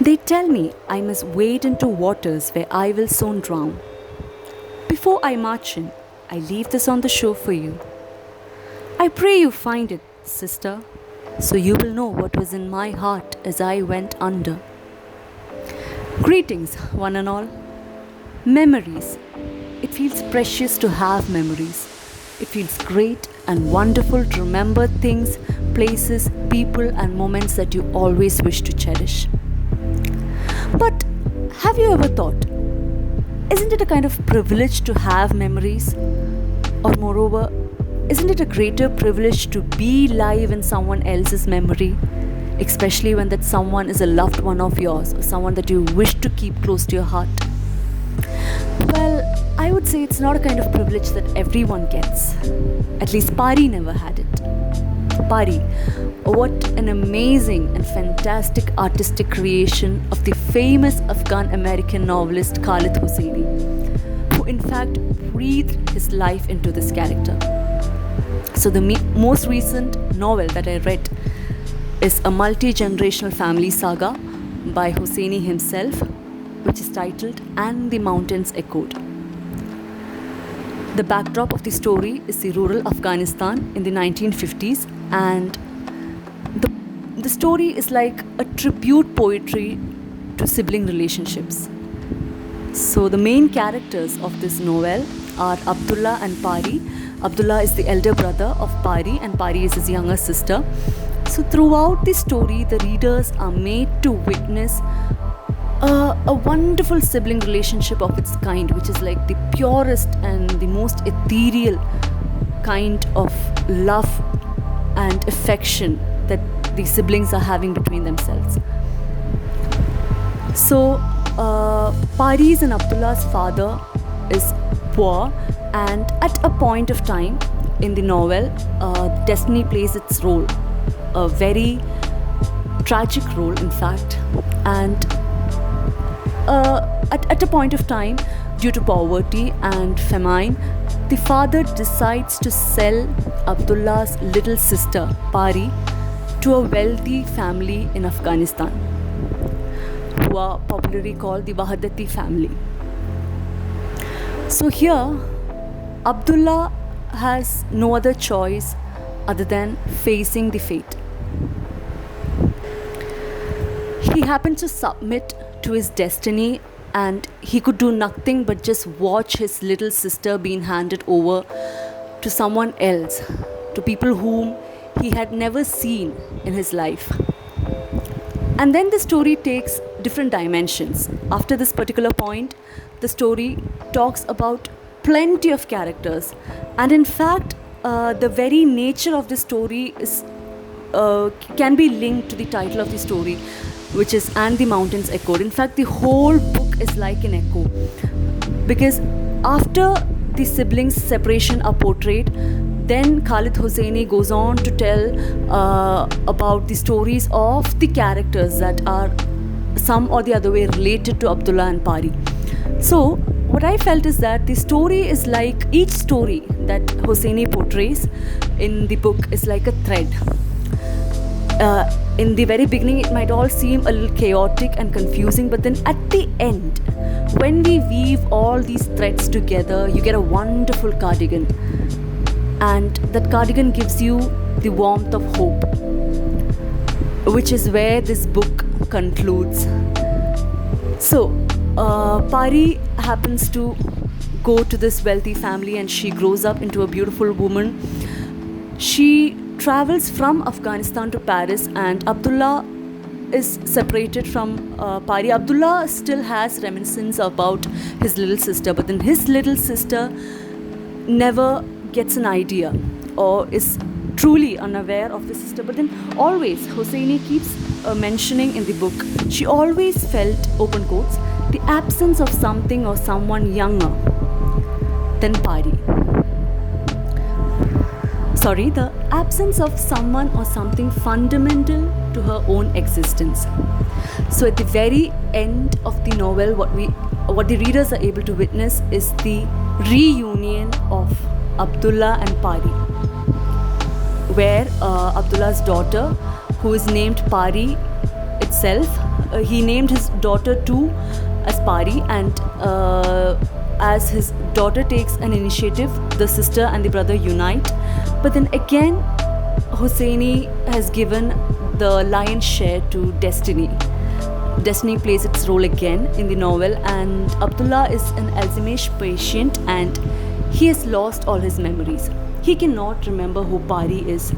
They tell me I must wade into waters where I will soon drown. Before I march in, I leave this on the shore for you. I pray you find it, sister, so you will know what was in my heart as I went under. Greetings, one and all. Memories. It feels precious to have memories. It feels great and wonderful to remember things, places, people, and moments that you always wish to cherish. But have you ever thought, isn't it a kind of privilege to have memories? Or moreover, isn't it a greater privilege to be live in someone else's memory? Especially when that someone is a loved one of yours or someone that you wish to keep close to your heart. Well, I would say it's not a kind of privilege that everyone gets. At least Pari never had it. Pari, what an amazing and fantastic artistic creation of the famous Afghan-American novelist Khalid Hosseini, who in fact breathed his life into this character. So the most recent novel that I read is a multi-generational family saga by Hosseini himself, which is titled And the Mountains Echoed. The backdrop of the story is the rural Afghanistan in the 1950s, and the story is like a tribute poetry to sibling relationships. So the main characters of this novel are Abdullah and Pari. Abdullah is the elder brother of Pari and Pari is his younger sister. So throughout the story, the readers are made to witness a wonderful sibling relationship of its kind, which is like the purest and the most ethereal kind of love and affection that the siblings are having between themselves. So Pari's and Abdullah's father is poor, and at a point of time in the novel, destiny plays its role, a very tragic role in fact, and at a point of time, due to poverty and famine, the father decides to sell Abdullah's little sister, Pari, to a wealthy family in Afghanistan, who are popularly called the Wahadati family. So here, Abdullah has no other choice other than facing the fate. He happened to submit to his destiny, and he could do nothing but just watch his little sister being handed over to someone else, to people whom he had never seen in his life. And then the story takes different dimensions. After this particular point, the story talks about plenty of characters, and in fact the very nature of the story is can be linked to the title of the story, which is And the Mountains Echoed. In fact, the whole book is like an echo, because after the siblings' separation are portrayed, then Khalid Hosseini goes on to tell about the stories of the characters that are some or the other way related to Abdullah and Pari. So what I felt is that the story is like, each story that Hosseini portrays in the book is like a thread. In the very beginning, it might all seem a little chaotic and confusing, but then at the end, when we weave all these threads together, you get a wonderful cardigan. And that cardigan gives you the warmth of hope, which is where this book concludes. So, Pari happens to go to this wealthy family, and she grows up into a beautiful woman. She travels from Afghanistan to Paris, and Abdullah is separated from Pari. Abdullah still has reminiscence about his little sister, but then his little sister never gets an idea or is truly unaware of the sister. But then always, Hosseini keeps mentioning in the book, she always felt, open quotes, the absence of something or someone younger than Pari. The absence of someone or something fundamental to her own existence. So at the very end of the novel, what the readers are able to witness is the reunion of Abdullah and Pari, where Abdullah's daughter, who is named Pari, it himself. He named his daughter too as Pari, and as his daughter takes an initiative, the sister and the brother unite. But then again, Hosseini has given the lion's share to Destiny. Destiny plays its role again in the novel, and Abdullah is an Alzheimer's patient and he has lost all his memories. He cannot remember who Pari is.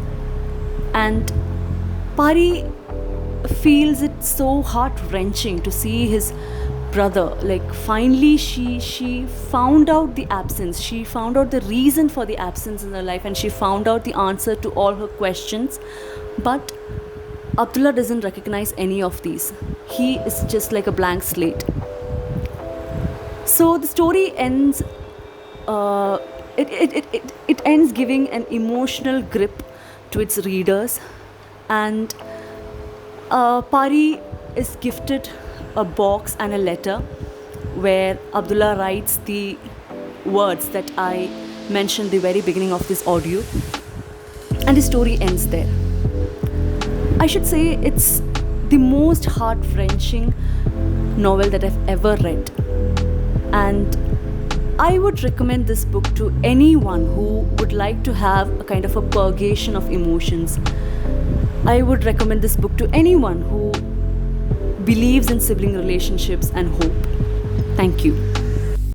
And Pari feels it so heart-wrenching to see his brother. Like, finally she found out the absence. She found out the reason for the absence in her life, and she found out the answer to all her questions. But Abdullah doesn't recognize any of these. He is just like a blank slate. So the story ends. It ends giving an emotional grip to its readers, and Pari is gifted a box and a letter where Abdullah writes the words that I mentioned the very beginning of this audio, and the story ends there. I should say it's the most heart-wrenching novel that I've ever read, and I would recommend this book to anyone who would like to have a kind of a purgation of emotions. I would recommend this book to anyone who believes in sibling relationships and hope. Thank you.